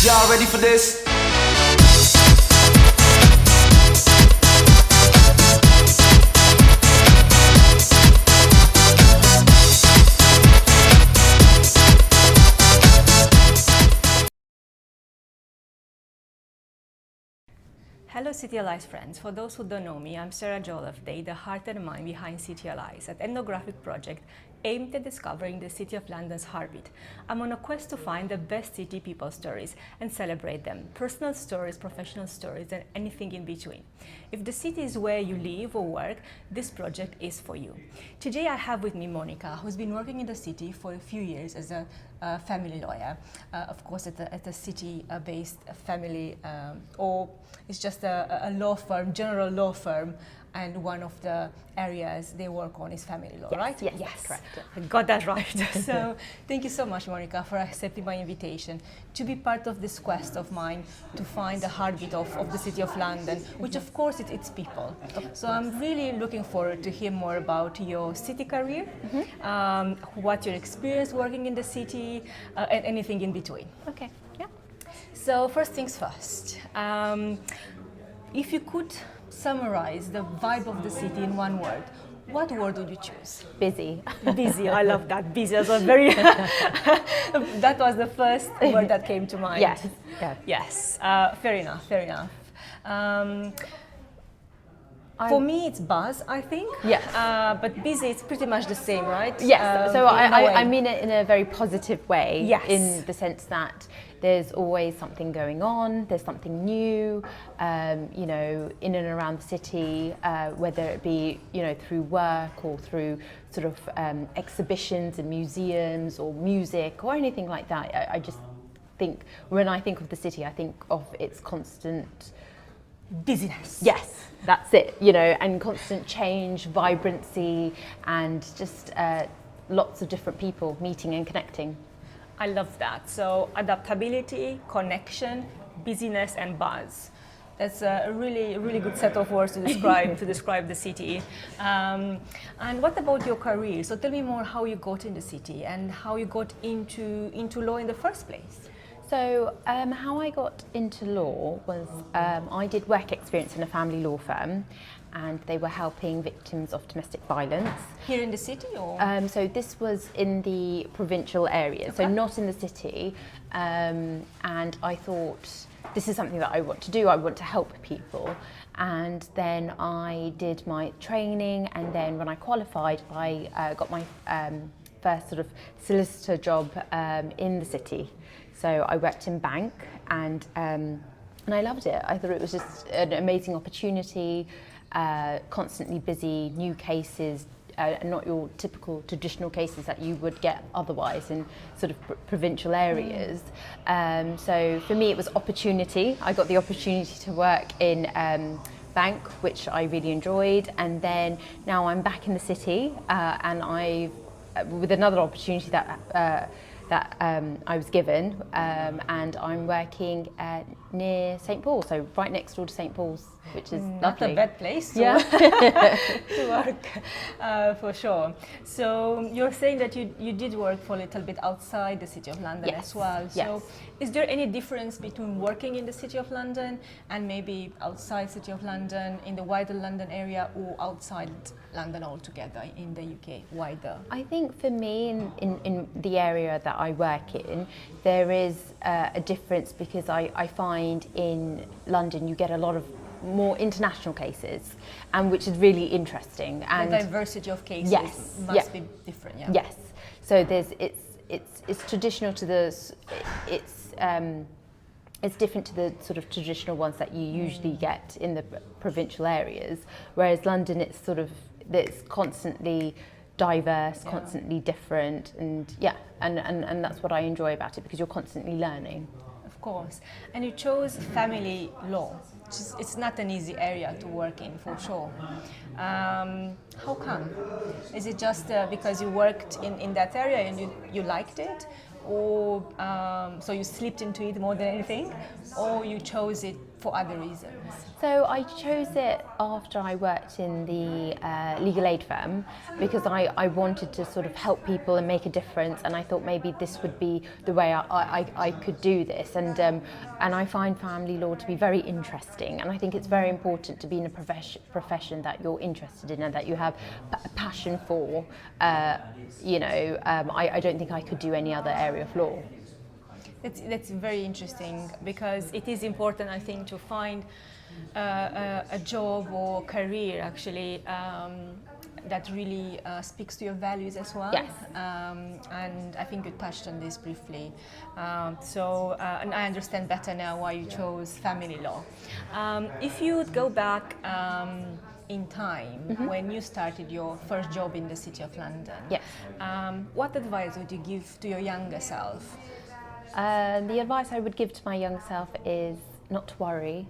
Y'all ready for this? Hello City Allies friends. For those who don't know me, I'm Sarah Jolofday, the heart and mind behind City Allies, an ethnographic project aimed at discovering the City of London's heartbeat. I'm on a quest to find the best city people stories and celebrate them. Personal stories, professional stories, and anything in between. If the city is where you live or work, this project is for you. Today I have with me Monika, who's been working in the city for a few years as a family lawyer, of course at a city-based family, or it's just a law firm, general law firm, and one of the areas they work on is family law, yes, right? Yes, correct. I got that right. So thank you so much, Monika, for accepting my invitation to be part of this quest of mine to find the heartbeat of the City of London, which of course it's people. So I'm really looking forward to hear more about your city career, what your experience working in the city, and anything in between. Okay, yeah. So first things first, if you could summarize the vibe of the city in one word, what word would you choose? Busy. Busy, I love that. Busy was a very, that was the first word that came to mind. Yes, yeah. Yes, fair enough, fair enough. For me, it's buzz, I think. Yes. But busy, it's pretty much the same, right? Yes, so I mean it in a very positive way, yes, in the sense that there's always something going on, there's something new, you know, in and around the city, whether it be, you know, through work or through sort of exhibitions and museums or music or anything like that. I just think, when I think of the city, I think of its constant busyness. Yes, that's it, you know, and constant change, vibrancy, and just lots of different people meeting and connecting. I love that. So adaptability, connection, busyness, and buzz. That's a really good set of words to describe the city. And what about your career? So tell me more how you got in the city and how you got into law in the first place. So how I got into law was I did work experience in a family law firm, and they were helping victims of domestic violence. Here in the city, or? So this was in the provincial area, okay, so not in the city. And I thought, this is something that I want to do. I want to help people. And then I did my training, and then when I qualified, I got my first sort of solicitor job in the city. So I worked in bank, and I loved it. I thought it was just an amazing opportunity, constantly busy, new cases, not your typical traditional cases that you would get otherwise in sort of provincial areas. So for me it was opportunity. I got the opportunity to work in bank, which I really enjoyed, and then now I'm back in the city, and with another opportunity that I was given, and I'm working near St Paul's, so right next door to St Paul's, which is not lovely. a bad place to, to work, for sure. So you're saying that you did work for a little bit outside the City of London, yes, as well. So yes, is there any difference between working in the City of London and maybe outside City of London, in the wider London area, or outside London altogether in the UK, wider? I think for me, in the area that I work in, there is a difference, because I find in London you get a lot of more international cases, and which is really interesting. And the diversity of cases, yes, must be different. Yeah. Yes. So it's traditional to it's different to the sort of traditional ones that you usually get in the provincial areas, whereas London, it's constantly diverse, constantly different, and and that's what I enjoy about it, because you're constantly learning. Of course. And you chose family law. It's not an easy area to work in, for sure. How come? Is it just because you worked in that area and you liked it? Or so you slipped into it more than anything? Or you chose it for other reasons? So I chose it after I worked in the legal aid firm because I wanted to sort of help people and make a difference, and I thought maybe this would be the way I could do this, and I find family law to be very interesting, and I think it's very important to be in a profession that you're interested in and that you have a passion for. I don't think I could do any other area of law. That's very interesting, because it is important, I think, to find a job or career actually that really speaks to your values as well. Yes. And I think you touched on this briefly. And I understand better now why you chose family law. If you would go back in time, when you started your first job in the City of London, Yes. What advice would you give to your younger self? The advice I would give to my young self is not to worry.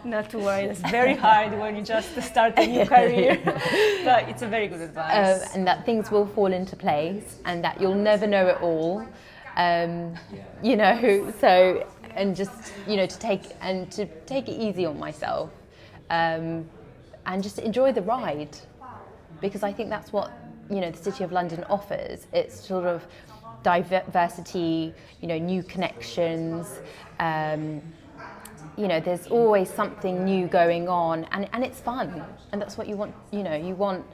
Not to worry. It's very hard when you just start a new career, but it's a very good advice. And that things will fall into place, and that you'll never know it all. So and just to take it easy on myself, and just enjoy the ride, because I think that's what the City of London offers. It's sort of diversity, new connections. There's always something new going on, and it's fun, and that's what you want. You want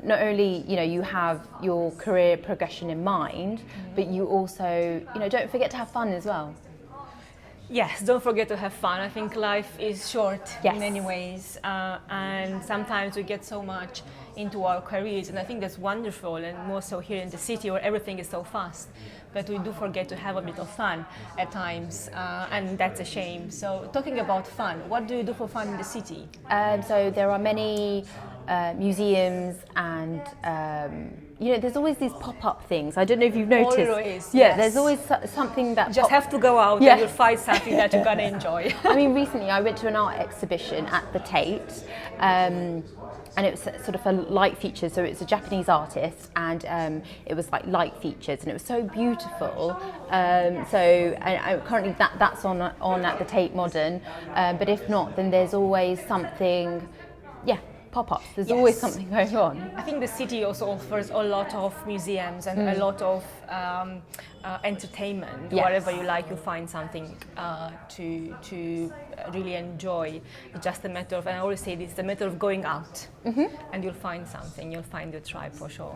not only you have your career progression in mind, but you also don't forget to have fun as well. Yes, don't forget to have fun. I think life is short Yes. in many ways, and sometimes we get so much into our careers, and I think that's wonderful, and more so here in the city where everything is so fast. But we do forget to have a bit of fun at times, and that's a shame. So talking about fun, what do you do for fun in the city? So there are many museums, and there's always these pop-up things. I don't know if you've noticed. Always, yeah, yes. There's always something that Just have to go out Yeah. and you'll find something that you're gonna enjoy. I mean, recently I went to an art exhibition at the Tate, and it was sort of a light feature. So it's a Japanese artist, and it was like light features, and it was so beautiful. Currently that's on at the Tate Modern, but if not, then there's always something. Yeah. Pop-ups. There's Yes. always something going on. I think the city also offers a lot of museums and a lot of entertainment. Yes. Wherever you like, you find something to really enjoy. It's just a matter of, and I always say this, it's a matter of going out, and you'll find something. You'll find your tribe for sure.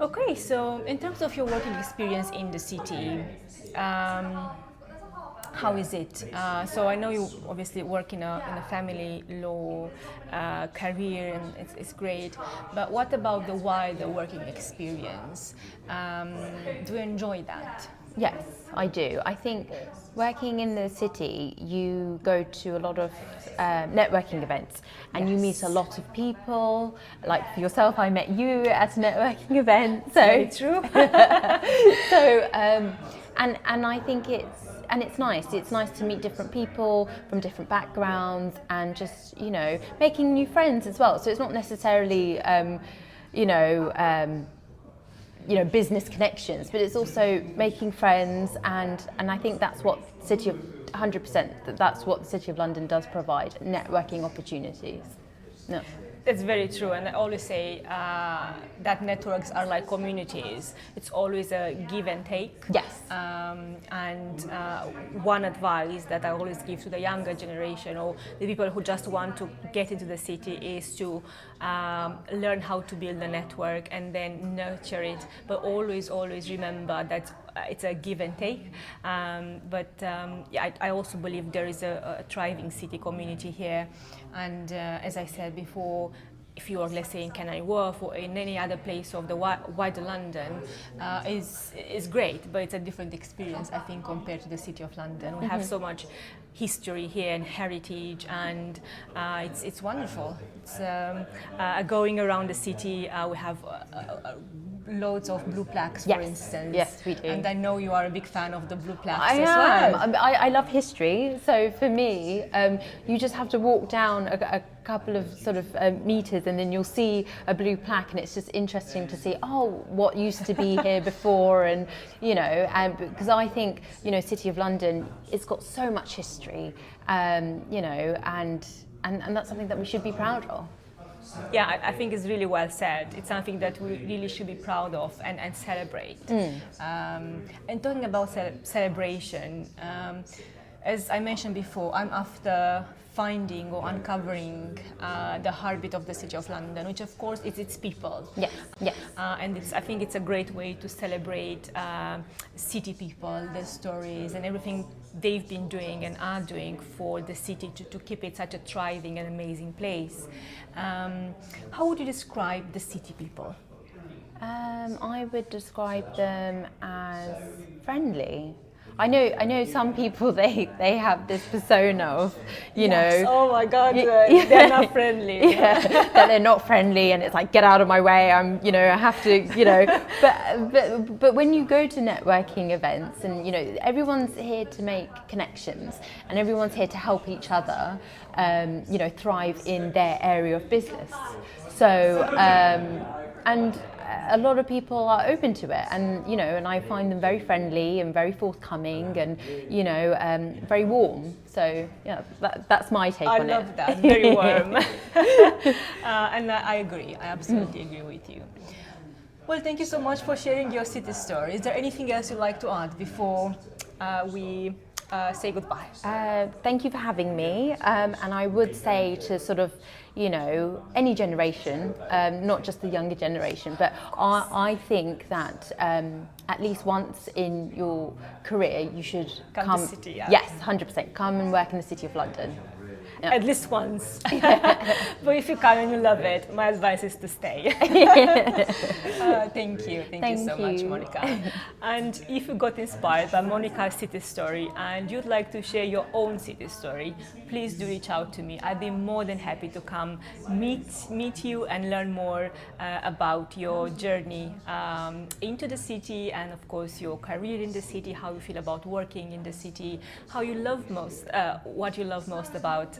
Okay, so in terms of your working experience in the city, how is it? So I know you obviously work in a family law career, and it's great. But what about the wider working experience? Do you enjoy that? Yes, I do. I think working in the city, you go to a lot of networking events, and you meet a lot of people. Like for yourself, I met you at a networking event. So Very true. And I think it's nice. It's nice to meet different people from different backgrounds, and just making new friends as well. So it's not necessarily business connections, but it's also making friends, and I think that's what City of 100%. That's what the City of London does provide: networking opportunities. No. It's very true, and I always say that networks are like communities. It's always a give and take. Yes. One advice that I always give to the younger generation, or the people who just want to get into the city, is to learn how to build a network and then nurture it. But always remember that it's a give and take. I also believe there is a thriving city community here. And as I said before, if you are, let's say, in Canary Wharf or in any other place of the wider London, is great, but it's a different experience, I think, compared to the City of London. We have so much history here and heritage, and it's wonderful. It's going around the city. We have loads of blue plaques, for Yes. instance. Yes, we do. And I know you are a big fan of the blue plaques I as am. well. I love history, so for me, you just have to walk down a couple of sort of meters, and then you'll see a blue plaque, and it's just interesting to see, oh, what used to be here before, and and because I think City of London, it's got so much history, and that's something that we should be proud of. Yeah, I think it's really well said. It's something that we really should be proud of and celebrate. And talking about celebration, as I mentioned before, I'm after finding or uncovering the heartbeat of the City of London, which of course is its people. Yes, yes. And I think it's a great way to celebrate city people, their stories and everything they've been doing and are doing for the city to keep it such a thriving and amazing place. How would you describe the city people? I would describe them as friendly. I know some people they have this persona of Yes. Oh my God, they're not friendly. Yeah, that they're not friendly, and it's like, get out of my way. I have to But when you go to networking events, and everyone's here to make connections, and everyone's here to help each other, thrive in their area of business. So and a lot of people are open to it, and I find them very friendly and very forthcoming, and very warm. So yeah, that's my take on it. I love that, very warm. And I agree. I absolutely agree with you. Well, thank you so much for sharing your city story. Is there anything else you'd like to add before we say goodbye? Thank you for having me, and I would say to sort of any generation, not just the younger generation, but I think that at least once in your career you should come to the city. Yeah. Yes, 100%. Come and work in the City of London. Yeah. At least once. But if you come and you love it, my advice is to stay. Thank you so much, Monika. And if you got inspired by Monika's city story and you'd like to share your own city story, please do reach out to me. I'd be more than happy to come meet you and learn more about your journey into the city, and of course your career in the city, how you feel about working in the city, how you love most, what you love most about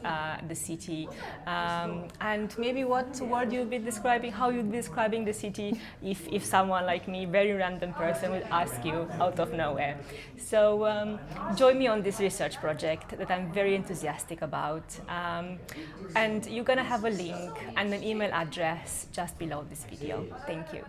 the city, and maybe what word you'd be describing, how you'd be describing the city if someone like me, very random person, would ask you out of nowhere. So join me on this research project that I'm very enthusiastic about, and you're gonna have a link and an email address just below this video. Thank you.